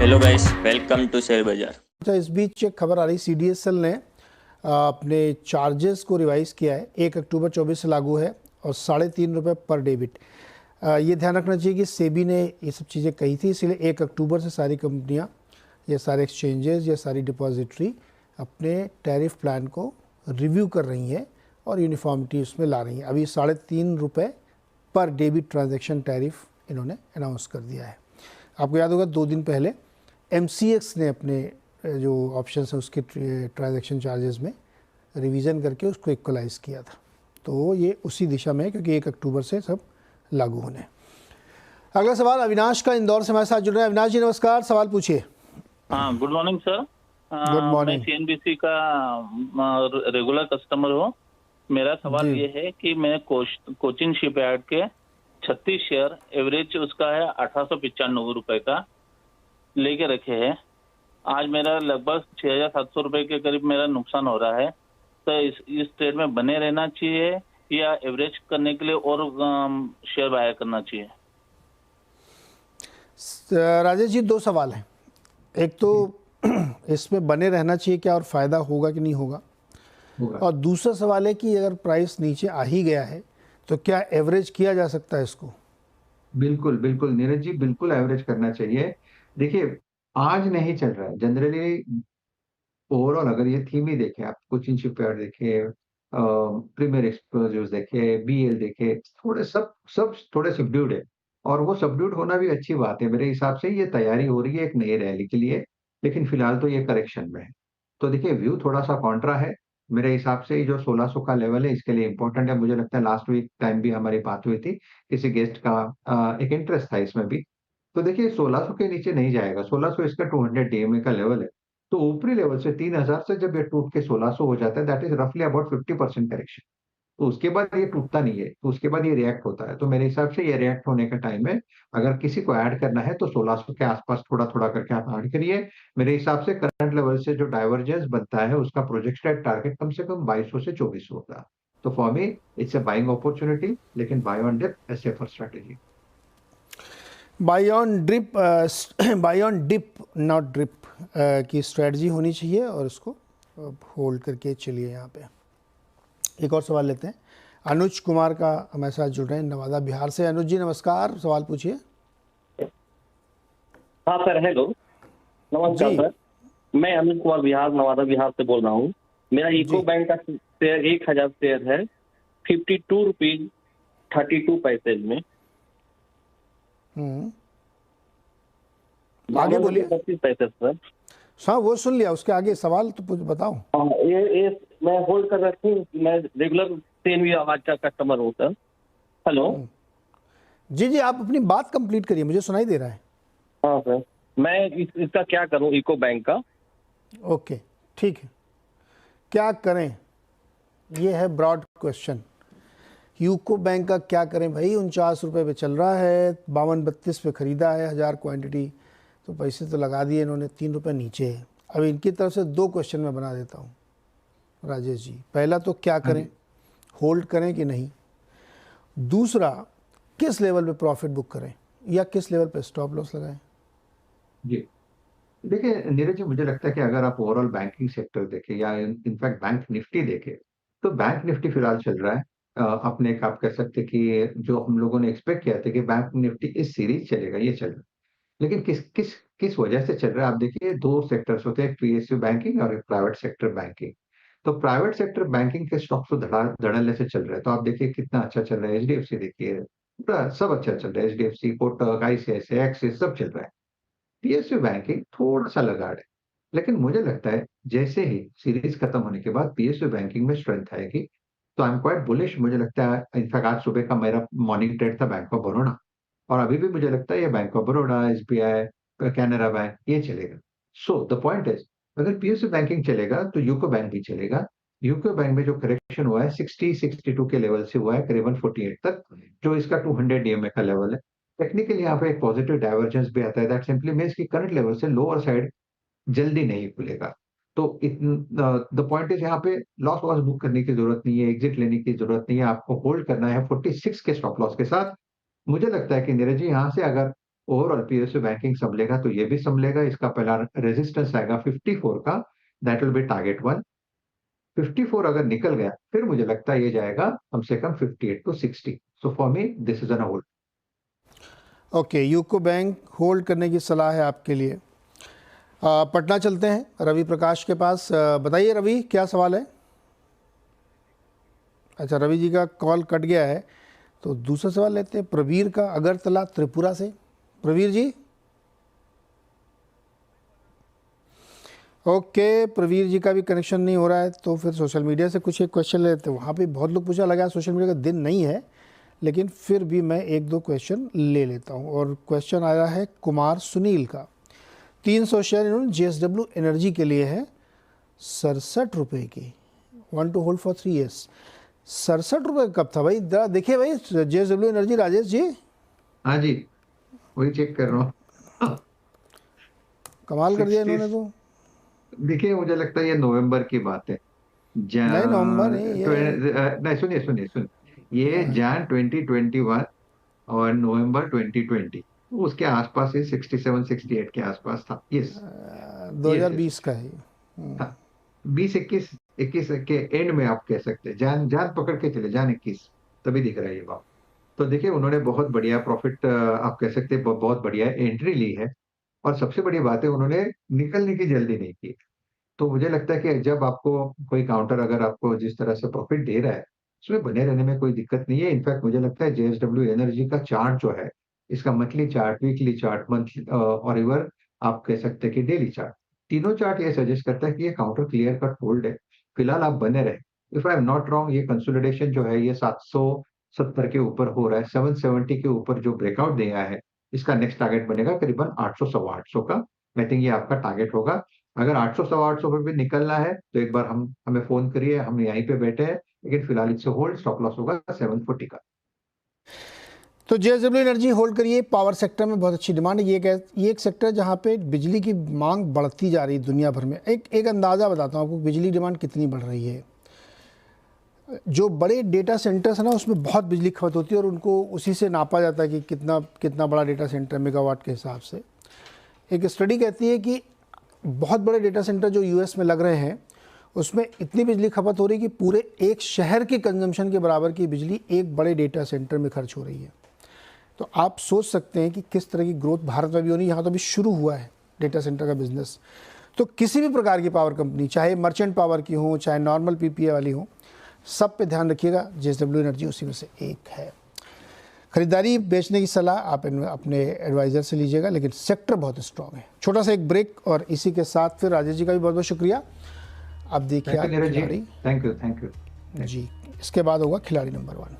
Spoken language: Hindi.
Hello guys, welcome to share Bazaar. अच्छा, इस बीच एक खबर आ रही, सीडीएसएल ने अपने चार्जेस को रिवाइज किया है। 1 अक्टूबर 24 से लागू है और ₹3.5 पर डेबिट। ये ध्यान रखना चाहिए कि सेबी ने ये सब चीज़ें कही थी, इसलिए 1 अक्टूबर से सारी कंपनियां, ये सारे एक्सचेंजेस, ये सारी डिपॉजिटरी अपने टैरिफ प्लान को रिव्यू कर रही हैं और यूनिफॉर्मिटी उसमें ला रही हैं। अभी ₹3.5 पर डेबिट ट्रांजैक्शन टैरिफ इन्होंने अनाउंस कर दिया है। आपको याद होगा 2 दिन पहले एमसीएक्स ने अपने जो ऑप्शन है उसके ट्रांजैक्शन चार्जेस में रिवीजन करके उसको इक्वलाइज किया था। तो ये उसी दिशा में है क्योंकि 1 अक्टूबर से सब लागू होने हैं। अगला सवाल अविनाश का इंदौर से हमारे साथ जुड़ रहे हैं। अविनाश जी नमस्कार, सवाल पूछिए। हाँ, गुड मॉर्निंग सर। गुड मैं मॉर्निंग। सीएनबीसी का रेगुलर कस्टमर हूँ। मेरा सवाल जी। ये है कि मैं कोचिन शिपयार्ड के 36 शेयर एवरेज उसका है 1895 रुपए का लेके रखे हैं। आज मेरा लगभग 6700 रुपए के करीब मेरा नुकसान हो रहा है। तो इस ट्रेड में बने रहना चाहिए या एवरेज करने के लिए और शेयर बाय करना चाहिए? राजेश जी, 2 सवाल हैं। एक तो इसमें बने रहना चाहिए क्या और फ़ायदा होगा कि नहीं होगा, और दूसरा सवाल है कि अगर प्राइस नीचे आ ही गया है तो क्या एवरेज किया जा सकता है इसको? बिल्कुल बिल्कुल नीरज जी, बिल्कुल एवरेज करना चाहिए। देखिए, आज नहीं चल रहा है जनरली। ओवरऑल अगर ये थीम ही देखें, आप कोचिन शिपयार्ड देखें, प्रीमियर एक्सप्लोजिव्स देखें, बीएल देखें, थोड़े सब सब थोड़े सबड्यूड है। और वो सबड्यूड होना भी अच्छी बात है। मेरे हिसाब से ये तैयारी हो रही है एक नई रैली के लिए, लेकिन फिलहाल तो ये करेक्शन में है। तो देखिए, व्यू थोड़ा सा कॉन्ट्रा है। मेरे हिसाब से ये जो 1600 का लेवल है इसके लिए इंपॉर्टेंट है। मुझे लगता है लास्ट वीक टाइम भी हमारी बात हुई थी, किसी गेस्ट का एक इंटरेस्ट था इसमें भी। तो देखिए, 1600 के नीचे नहीं जाएगा। 1600 इसका 200 डीएमए का लेवल है। तो ऊपरी लेवल से 3000 से जब ये टूट के 1600 हो जाता है, दैट इज रफली अबाउट 50% करेक्शन। तो उसके बाद ये टूटता नहीं है, तो उसके बाद ये रिएक्ट होता है। तो मेरे हिसाब से ये रिएक्ट होने का टाइम है। अगर किसी को ऐड करना है तो 1600 के आसपास थोड़ा थोड़ा करके आप ऐड करिए। मेरे हिसाब से करंट लेवल से जो डाइवर्जेंस बनता है उसका प्रोजेक्टेड टारगेट कम से कम 2200 से 2400 होगा। तो for me it's a buying opportunity, लेकिन buy on dip a safer strategy. Buy on dip not drip की स्ट्रेटजी होनी चाहिए और उसको होल्ड करके चलिए। यहाँ पे एक और सवाल लेते हैं। अनुज कुमार का हमारे साथ जुड़ रहे हैं नवादा बिहार से। अनुज जी नमस्कार, सवाल पूछिए। हाँ सर, हेलो, नमस्कार जी। सर। मैं अनुज कुमार नवादा बिहार से बोल रहा हूँ। मेरा यूको जी। बैंक का शेयर 1000 शेयर है, 52 रुपीज 32 पैसे में। आगे बोलिए। 32 पैसे सर। हाँ, वो सुन लिया, उसके आगे सवाल तो बताओ। हाँ, ये मैं होल्ड कर रखी हूँ। मैं रेगुलर सीएनबी आवाज का कस्टमर हूँ सर। हेलो। जी जी, आप अपनी बात कंप्लीट करिए, मुझे सुनाई दे रहा है। हाँ सर, मैं इसका क्या करूँ यूको बैंक का? ओके, ठीक है। क्या करें, ये है ब्रॉड क्वेश्चन। यूको बैंक का क्या करें भाई? 49 रुपये पे चल रहा है, 52-32 पे ख़रीदा है 1000 क्वांटिटी, तो पैसे तो लगा दिए इन्होंने, 3 रुपये नीचे है। अब इनकी तरफ से 2 क्वेश्चन मैं बना देता हूँ राजेश जी। पहला तो क्या करें, होल्ड करें कि नहीं। दूसरा, किस लेवल पे प्रॉफिट बुक करें या किस लेवल पे स्टॉप लॉस लगाएं। जी, देखिए नीरज जी, मुझे लगता है कि अगर आप ओवरऑल बैंकिंग सेक्टर देखें या इनफैक्ट बैंक निफ्टी देखें, तो बैंक निफ्टी फिलहाल चल रहा है अपने एक, आप कह सकते हैं कि जो हम लोगों ने एक्सपेक्ट किया था कि बैंक निफ्टी इस सीरीज चलेगा, ये चल रहा है। लेकिन किस किस किस वजह से चल रहा है, आप देखिए 2 सेक्टर्स होते हैं, एक पीएसयू बैंकिंग और एक प्राइवेट सेक्टर बैंकिंग। तो प्राइवेट सेक्टर बैंकिंग के स्टॉक्स तो धड़ल्ले से चल रहे हैं। तो आप देखिए कितना अच्छा चल रहा है। एचडीएफसी देखिए, पूरा सब अच्छा चल रहा है। एचडीएफसी, कोटक, आईसीआईसीआई, एक्सिस सब चल रहा है। पीएसयू बैंकिंग थोड़ा-सा लगाड़ है। लेकिन मुझे लगता है जैसे ही सीरीज खत्म होने के बाद पीएसयू बैंकिंग में स्ट्रेंथ आएगी। तो आई एम क्वाइट बुलिश। मुझे लगता है इनफैक्ट आज सुबह का मेरा मॉर्निंग ट्रेड था बैंक ऑफ बड़ौदा, और अभी भी मुझे लगता है ये bank of Baroda, SBI, Canara bank ये चलेगा। सो द पॉइंट इज, अगर पीएसयू बैंकिंग चलेगा तो यूको बैंक भी चलेगा। यूको बैंक में जो करेक्शन हुआ है 60-62 के लेवल से हुआ है करीबन 48 तक, जो इसका 200 डीएमए का लेवल है। टेक्निकली यहाँ पे एक पॉजिटिव डाइवर्जेंस भी आता है। दैट सिंपली मीन्स कि करंट लेवल से लोअर साइड जल्दी नहीं खुलेगा। तो द पॉइंट इज, यहाँ पे लॉस वॉस बुक करने की जरूरत नहीं है, एग्जिट लेने की जरूरत नहीं है, आपको होल्ड करना है 46 के स्टॉप लॉस के साथ। मुझे लगता है कि नीरज जी, यहाँ से अगर ओवरऑल पीएसयू बैंकिंग संभलेगा तो ये भी संभलेगा। इसका पहला रेजिस्टेंस आएगा 54 का, दैट विल बी टारगेट 1। 54 अगर निकल गया फिर मुझे लगता है ये जाएगा कम से कम 58 to 60। So for me this is an hold. Okay, UCO bank hold करने की सलाह है आपके लिए। पटना चलते हैं रवि प्रकाश के पास। बताइए रवि, क्या सवाल है? अच्छा, रवि जी का कॉल कट गया है, तो दूसरा सवाल लेते हैं प्रवीर का, अगरतला त्रिपुरा से। प्रवीर जी, ओके, प्रवीर जी का भी कनेक्शन नहीं हो रहा है, तो फिर सोशल मीडिया से कुछ एक क्वेश्चन लेते हैं। वहाँ पे बहुत लोग पूछा लगा, सोशल मीडिया का दिन नहीं है, लेकिन फिर भी मैं एक दो क्वेश्चन ले लेता हूँ। और क्वेश्चन आया है कुमार सुनील का। 300 शेयर इन्होंने JSW एनर्जी के लिए है 67 रुपये की, 1 टू होल्ड फॉर 3 years। 67 रुपये कब था भाई? जरा देखिए भाई JSW एनर्जी, राजेश जी। हाँ जी, वही चेक कर रहा हूँ। कमाल कर दिया इन्होंने तो। देखिए मुझे लगता है ये नवंबर की बात है। नहीं, नवंबर नहीं ये। नहीं, सुनिए सुनिए सुनिए, ये जैन 2021 और नवंबर 2020 उसके आसपास ये 67 68 के आसपास था। यस, 2020 का है। 20 21 के एंड में आप कह सकते हैं, जान जान पकड़ के चले, जान 21 तभी दिख रहा है ये बात। तो देखिए उन्होंने बहुत बढ़िया प्रॉफिट, आप कह सकते हैं बहुत बढ़िया एंट्री ली है। और सबसे बड़ी बात है उन्होंने निकलने की जल्दी नहीं की। तो मुझे लगता है कि जब आपको कोई काउंटर अगर आपको जिस तरह से प्रॉफिट दे रहा है, उसमें बने रहने में कोई दिक्कत नहीं है। इनफैक्ट मुझे लगता है JSW एनर्जी का चार्ट जो है, इसका monthly chart, weekly chart, monthly और इवर आप कह सकते हैं कि डेली चार्ट, तीनों चार्ट ये सजेस्ट करता है कि ये काउंटर क्लियर कट होल्ड है, फिलहाल आप बने रहे। If I am not wrong, ये कंसोलिडेशन जो है ये 770 के ऊपर हो रहा है, 770 के ऊपर जो ब्रेकआउट दिया है, इसका नेक्स्ट टारगेट बनेगा करीबन 800 सवा 800 का। मैं थिंक ये आपका टारगेट होगा। अगर 800 सवा 800 पे भी निकलना है तो एक बार हमें फोन करिए, हम यहीं पे बैठे हैं, लेकिन फिलहाल इससे होल्ड, स्टॉप लॉस होगा 740 का। तो JSW एनर्जी होल्ड करिए। पावर सेक्टर में बहुत अच्छी डिमांड है। ये एक सेक्टर है जहाँ पे बिजली की मांग बढ़ती जा रही है दुनिया भर में। एक अंदाज़ा बताता हूँ आपको, बिजली डिमांड कितनी बढ़ रही है। जो बड़े डेटा सेंटर्स हैं ना, उसमें बहुत बिजली खपत होती है और उनको उसी से नापा जाता है कि कितना बड़ा डेटा सेंटर मेगावाट के हिसाब से। एक स्टडी कहती है कि बहुत बड़े डेटा सेंटर जो US में लग रहे हैं, उसमें इतनी बिजली खपत हो रही है कि पूरे एक शहर के कंजम्पशन के बराबर की बिजली एक बड़े डेटा सेंटर में खर्च हो रही है। तो आप सोच सकते हैं कि किस तरह की ग्रोथ भारत में भी होनी। यहाँ तो अभी शुरू हुआ है डेटा सेंटर का बिजनेस। तो किसी भी प्रकार की पावर कंपनी, चाहे मर्चेंट पावर की हो, चाहे नॉर्मल PPA वाली हो, सब पे ध्यान रखिएगा। JSW एनर्जी उसी में से एक है। खरीदारी बेचने की सलाह आप अपने एडवाइज़र से लीजिएगा, लेकिन सेक्टर बहुत स्ट्रॉन्ग है। छोटा सा एक ब्रेक, और इसी के साथ फिर राजेश जी का भी बहुत बहुत शुक्रिया। अब देखिए खिलाड़ी। थैंक यू जी, इसके बाद होगा खिलाड़ी नंबर 1।